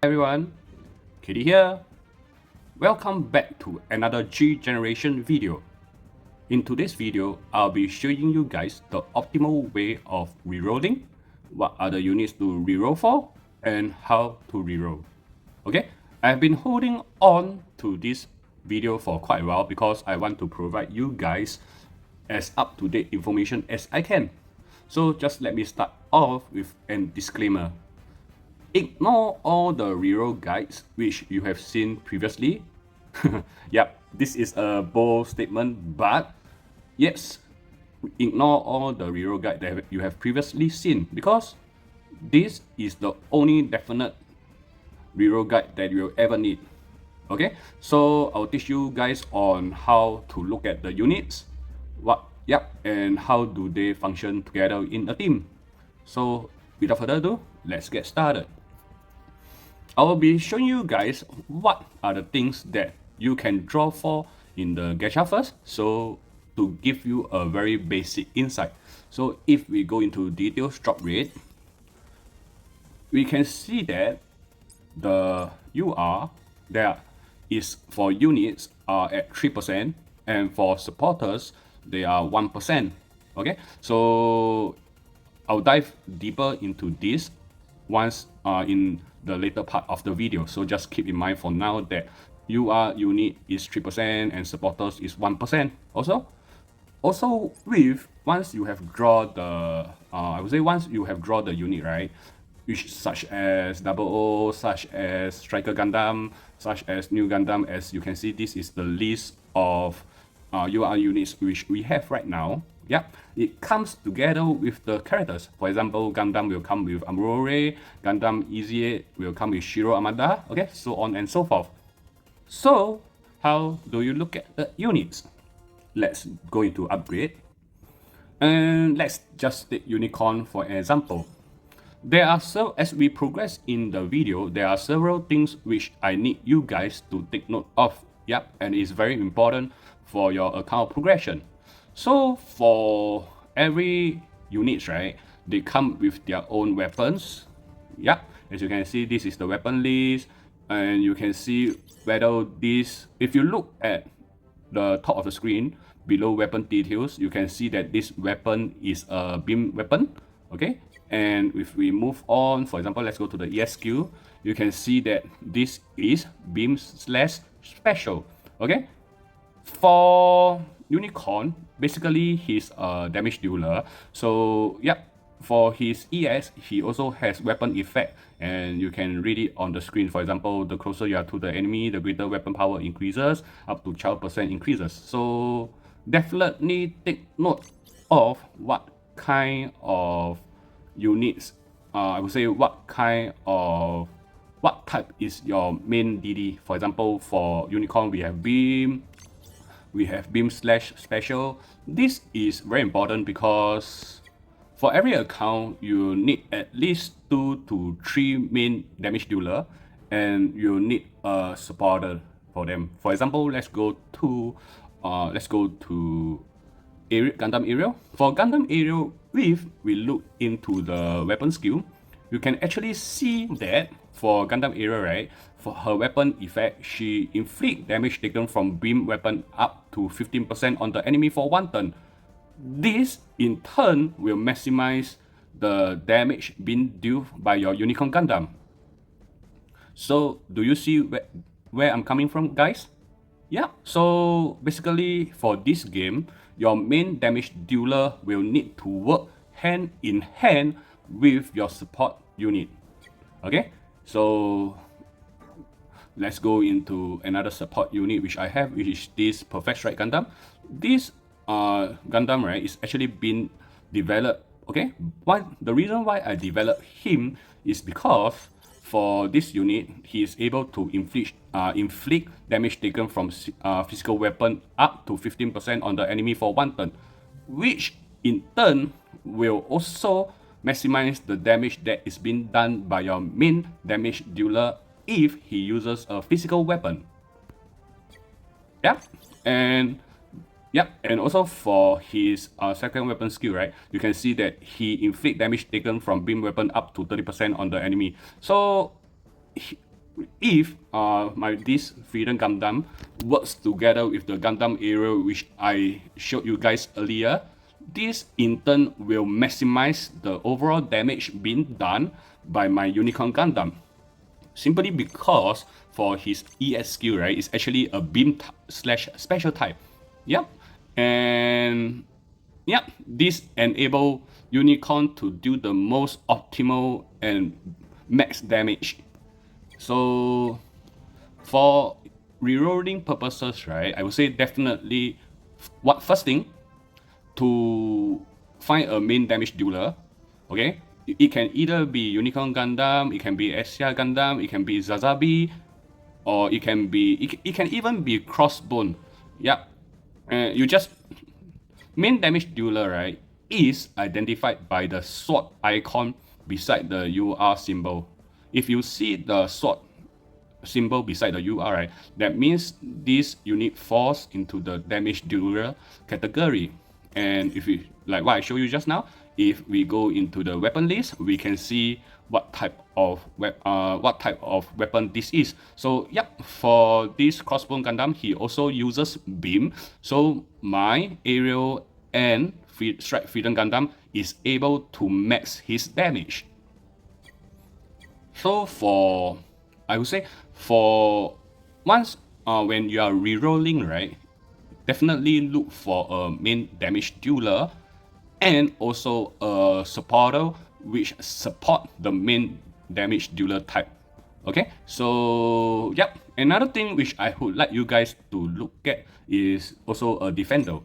Everyone, Kitty here. Welcome back to another G generation video. In today's video, I'll be showing you guys the optimal way of rerolling, what are the units to reroll for, and how to reroll. Okay, I've been holding on to this video for quite a while because I want to provide you guys as up-to-date information as I can. So just let me start off with a disclaimer. Ignore all the reroll guides which you have seen previously. Yep, this is a bold statement, but yes, ignore all the reroll guide that you have previously seen because this is the only definite reroll guide that you will ever need. Okay, so I'll teach you guys on how to look at the units, and how do they function together in a team. So without further ado, let's get started. I will be showing you guys what are the things that you can draw for in the gacha first, so to give you a very basic insight. So if we go into details drop rate, we can see that the UR there is for units are at 3%, and for supporters they are 1%. Okay, so I'll dive deeper into this once in the later part of the video. So just keep in mind for now that UR unit is 3% and supporters is 1%. Also with once you have draw the I would say once you have draw the unit, right, which such as Double O, such as Striker Gundam, such as New Gundam, as you can see, this is the list of UR units which we have right now. Yeah, it comes together with the characters. For example, Gundam will come with Amurore, Gundam Easy will come with Shiro Amada, okay, so on and so forth. So, how do you look at the units? Let's go into upgrade. And let's just take Unicorn for an example. There are as we progress in the video, there are several things which I need you guys to take note of. Yep, and it's very important for your account progression. So for every units, right, they come with their own weapons. Yep, as you can see, this is the weapon list, and you can see whether this, if you look at the top of the screen below weapon details, you can see that this weapon is a beam weapon. Okay, and if we move on, for example, let's go to the ESQ, you can see that this is beam slash special. Okay, for Unicorn, basically he's a damage dealer. So yep, for his ES, he also has weapon effect, and you can read it on the screen. For example, the closer you are to the enemy, the greater weapon power increases, up to 12% increases. So definitely take note of what kind of units, I would say what type is your main DD. For example, for Unicorn, we have beam slash special. This is very important because for every account you need at least 2 to 3 main damage dealer, and you need a supporter for them. For example, let's go to Gundam Aerial. For Gundam Aerial, if we look into the weapon skill, you can actually see that for Gundam Aerial, right, for her weapon effect, she inflict damage taken from beam weapon up to 15% on the enemy for 1 turn. This in turn will maximize the damage being dealt by your Unicorn Gundam. So do you see where I'm coming from, guys? Yeah, so basically for this game, your main damage dealer will need to work hand in hand with your support unit. Okay, so let's go into another support unit which I have, which is this Perfect Strike Gundam. This Gundam, right, is actually been developed. Okay, the reason why I developed him is because for this unit, he is able to inflict damage taken from physical weapon up to 15% on the enemy for 1 turn, which in turn will also maximize the damage that is being done by your main damage dealer if he uses a physical weapon. Yeah, and also for his second weapon skill, right, you can see that he inflict damage taken from beam weapon up to 30% on the enemy. So if this Freedom Gundam works together with the Gundam area which I showed you guys earlier, this in turn will maximize the overall damage being done by my Unicorn Gundam. Simply because for his ES skill, right, it's actually a beam slash special type. Yep. And yep, this enable Unicorn to do the most optimal and max damage. So for rerolling purposes, right, I would say definitely first thing, to find a main damage dealer. Okay, it can either be Unicorn Gundam, it can be Asia Gundam, it can be Zazabi, or it can even be Crossbone. Yep. You just main damage dealer, right, is identified by the sword icon beside the UR symbol. If you see the sword symbol beside the UR, right, that means this unit falls into the damage dealer category. And if we, like what I showed you just now, if we go into the weapon list, we can see what type of weapon this is. So yep, for this Crossbone Gundam, he also uses beam. So my aerial and strike Freedom Gundam is able to max his damage. So for, I would say, for once when you are rerolling, right, definitely look for a main damage dealer and also a supporter which support the main damage dealer type. Okay, so yep, another thing which I would like you guys to look at is also a defender.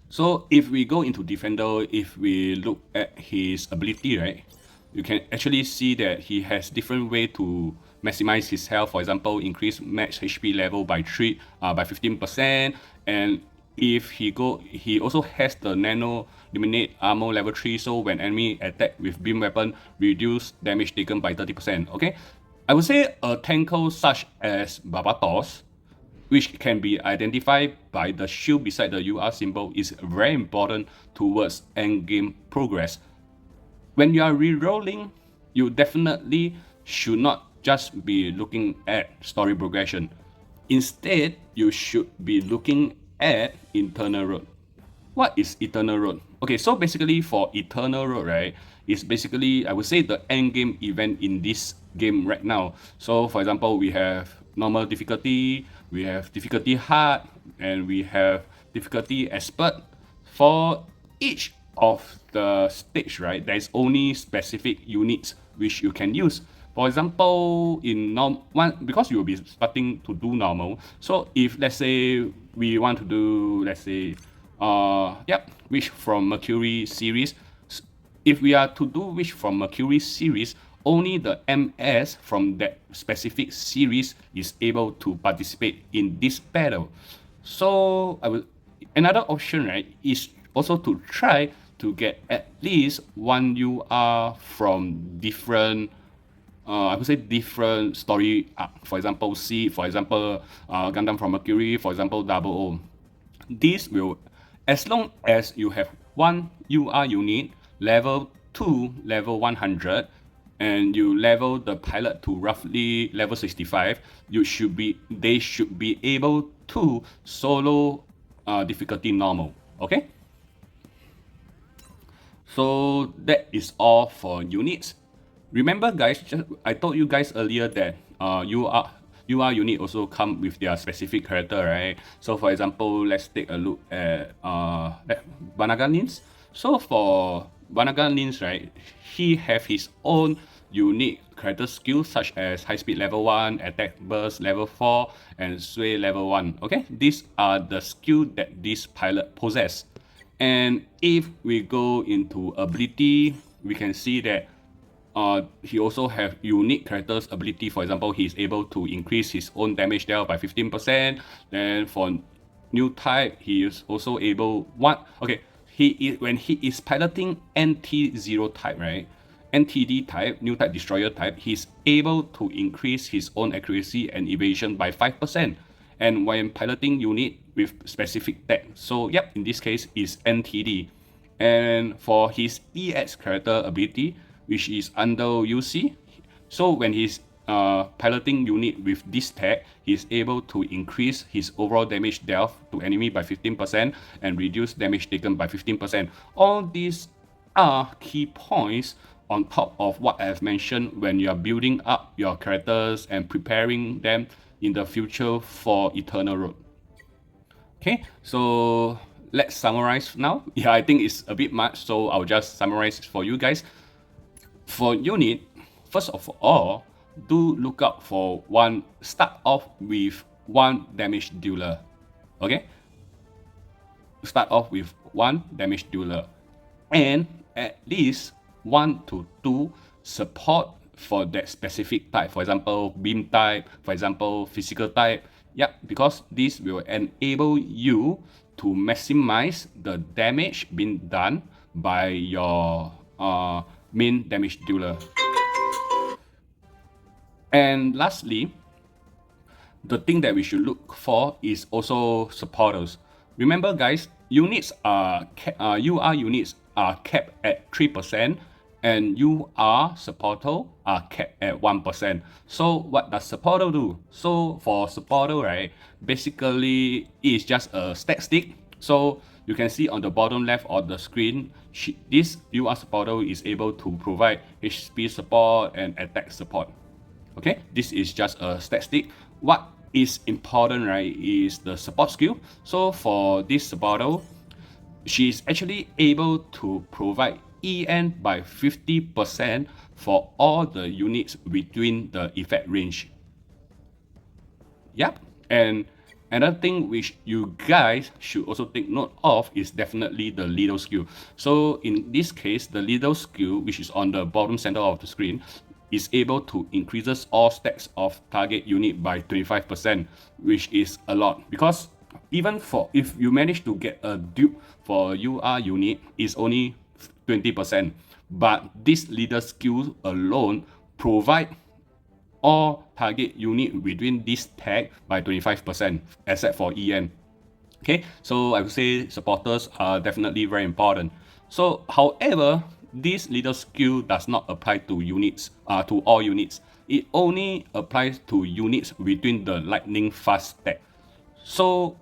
So if we go into defender, if we look at his ability, right, you can actually see that he has different way to maximize his health. For example, increase max HP level by 15%, and if he also has the nano eliminate armor level 3. So when enemy attack with beam weapon, reduce damage taken by 30%. Okay, I would say a tanker such as Barbatos, which can be identified by the shield beside the UR symbol, is very important towards endgame progress. When you are rerolling, you definitely should not just be looking at story progression. Instead, you should be looking at internal road. What is Eternal Road? Okay, so basically for Eternal Road, right, is basically, I would say, the end game event in this game right now. So for example, we have normal difficulty, we have difficulty hard, and we have difficulty expert. For each of the stage, right, there is only specific units which you can use. For example, in because you will be starting to do normal. So if let's say we want to do, let's say, Wish from Mercury series. If we are to do Wish from Mercury series, only the MS from that specific series is able to participate in this battle. So another option, right, is also to try to get at least one UR from different I would say different story arc. For example, for example, Gundam from Mercury, for example, Double O. This will, as long as you have one UR unit, level 2, level 100, and you level the pilot to roughly level 65, they should be able to solo difficulty normal. Okay? So that is all for units. Remember guys, I told you guys earlier that UR unit also come with their specific character, right? So for example, let's take a look at Banagan Lins. So for Banagan Lins, right, he have his own unique character skills such as high speed level 1, attack burst level 4, and sway level 1. Okay, these are the skills that this pilot possess. And if we go into ability, we can see that he also have unique characters ability. For example, he's able to increase his own damage dealt by 15%. Then for new type, he is also able when he is piloting NT0 type, right? NTD type, new type destroyer type, he's able to increase his own accuracy and evasion by 5%. And when piloting unit with specific tech, so yep, in this case is NTD. And for his EX character ability, which is under UC, so when he's piloting unit with this tag, he's able to increase his overall damage dealt to enemy by 15% and reduce damage taken by 15%. All these are key points on top of what I have mentioned when you are building up your characters and preparing them in the future for Eternal Road. Okay, so let's summarize now. Yeah, I think it's a bit much, so I'll just summarize for you guys. For unit, first of all, do look out for start off with one damage dealer. Okay, start off with one damage dealer and at least 1 to 2 support for that specific type. For example, beam type, for example, physical type. Yep, because this will enable you to maximize the damage being done by your main damage dealer. And lastly, the thing that we should look for is also supporters. Remember guys, units are UR units are capped at 3% and UR supporter are capped at 1%. So what does supporter do? So for supporter, right, basically it's just a stat stick. So you can see on the bottom left of the screen, this UR supporter is able to provide HP support and attack support. Okay, this is just a stat stick. What is important, right, is the support skill. So for this supporter, she's actually able to provide EN by 50% for all the units within the effect range. Yep, and another thing which you guys should also take note of is definitely the leader skill. So in this case, the leader skill, which is on the bottom center of the screen, is able to increases all stacks of target unit by 25%, which is a lot. Because even for if you manage to get a dupe for UR unit, is only 20%. But this leader skill alone provide all target unit within this tag by 25%, except for EN. Okay, so I would say supporters are definitely very important. So, however, this leader skill does not apply to units, to all units. It only applies to units within the lightning fast tag. So,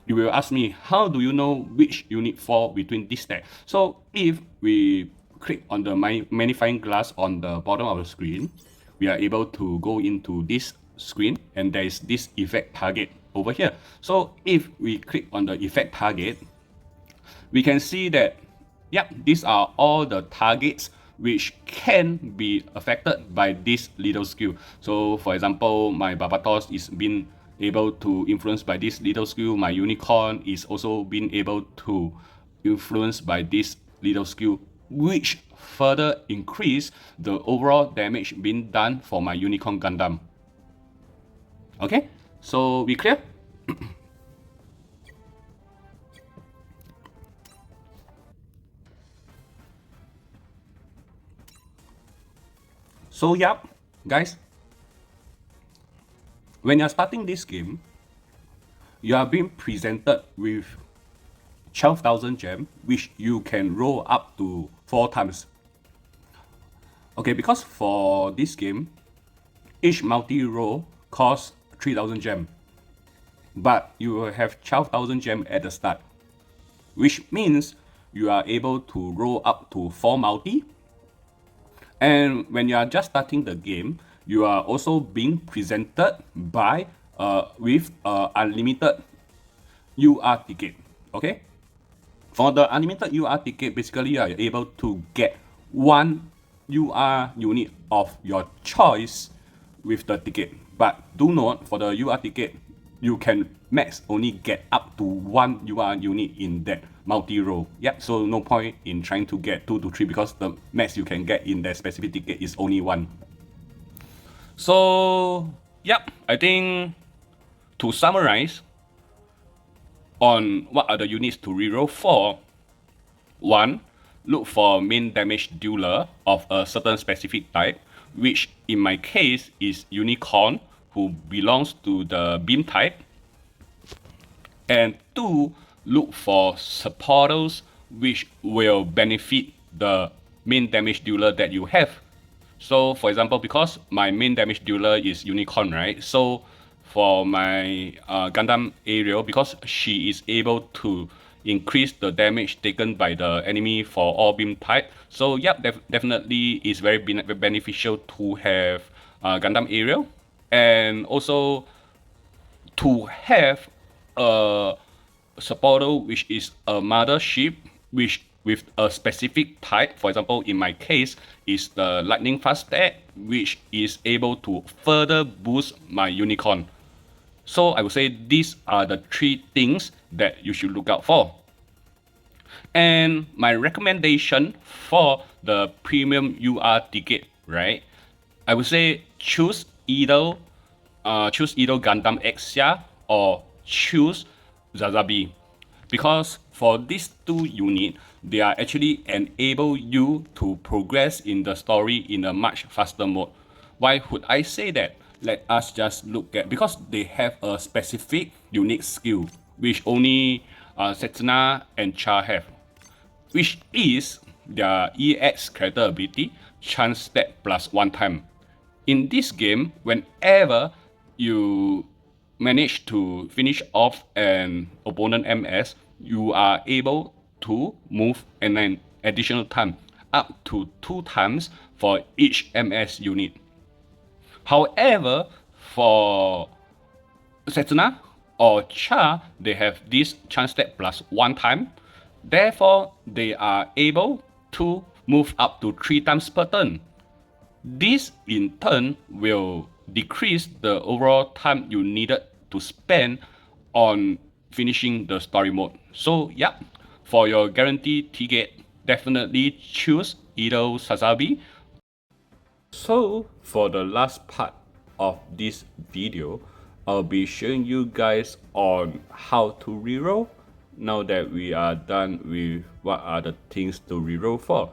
you will ask me, how do you know which unit fall between this tag? So, if we click on the magnifying glass on the bottom of the screen, we are able to go into this screen and there is this effect target over here. So if we click on the effect target, we can see that, yep, these are all the targets which can be affected by this little skill. So for example, my Barbatos is being able to influence by this little skill. My Unicorn is also being able to influence by this little skill, which further increase the overall damage being done for my Unicorn Gundam. Okay, so we clear? So yep, guys, when you're starting this game, you are being presented with 12,000 gem, which you can roll up to 4 times. Okay, because for this game, each multi-roll costs 3,000 gem, but you will have 12,000 gem at the start, which means you are able to roll up to 4 multi. And when you are just starting the game, you are also being presented by with unlimited UR ticket. Okay, for the unlimited UR ticket, basically you are able to get one UR unit of your choice with the ticket. But do note, for the UR ticket, you can max only get up to 1 UR unit in that multi-roll. Yep, so no point in trying to get 2 to 3 because the max you can get in that specific ticket is only 1. So, yep, I think to summarize on what are the units to reroll for, 1, look for main damage dealer of a certain specific type, which in my case is Unicorn, who belongs to the beam type. And 2, look for supporters which will benefit the main damage dealer that you have. So for example, because my main damage dealer is Unicorn, right? So for my Gundam Ariel, because she is able to increase the damage taken by the enemy for all beam type. So yep, definitely is very beneficial to have Gundam Ariel. And also to have a supporter which is a mothership which with a specific type. For example, in my case is the lightning fast deck, which is able to further boost my unicorn. So I would say these are the three things that you should look out for. And my recommendation for the premium UR ticket, right? I would say choose either Gundam Xia or choose Zazabi, because for these two units, they are actually enable you to progress in the story in a much faster mode. Why would I say that? Let us just look at, because they have a specific unique skill which only Setsuna and Cha have, which is their EX character ability, chance step plus 1 time. In this game, whenever you manage to finish off an opponent MS, you are able to move an additional time, up to 2 times for each MS unit. However, for Setsuna or Cha, they have this chance step plus 1 time. Therefore, they are able to move up to 3 times per turn. This in turn will decrease the overall time you needed to spend on finishing the story mode. So yeah, for your guaranteed ticket, definitely choose either Sazabi. So for the last part of this video, I'll be showing you guys on how to reroll now that we are done with what are the things to reroll for.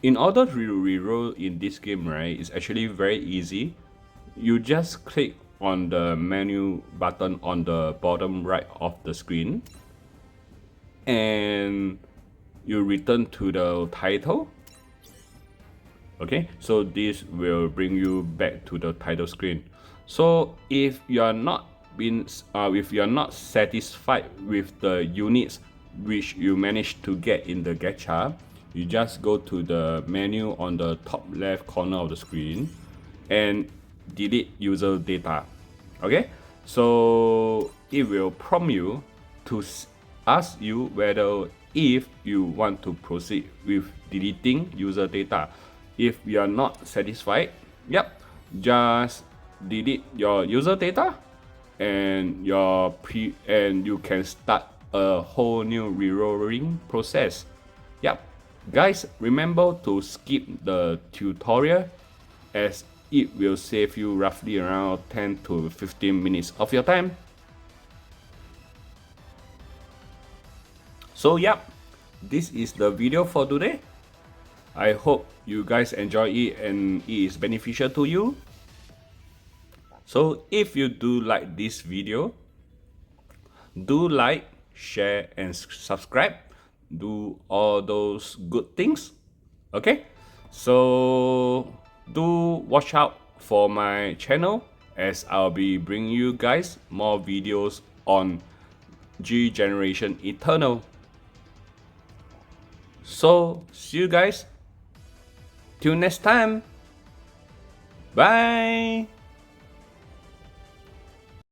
In order to reroll in this game, right, it's actually very easy. You just click on the menu button on the bottom right of the screen and you return to the title. Okay, so this will bring you back to the title screen. So if you are not satisfied with the units which you managed to get in the gacha, you just go to the menu on the top left corner of the screen and delete user data. Okay, so it will prompt you to ask you whether if you want to proceed with deleting user data. If you are not satisfied, yep, just delete your user data and you can start a whole new rerolling process. Yep, guys, remember to skip the tutorial as it will save you roughly around 10 to 15 minutes of your time. So yep, this is the video for today. I hope you guys enjoy it and it is beneficial to you. So if you do like this video, do like, share and subscribe. Do all those good things. Okay, so do watch out for my channel as I'll be bringing you guys more videos on G Generation Eternal. So see you guys till next time. Bye.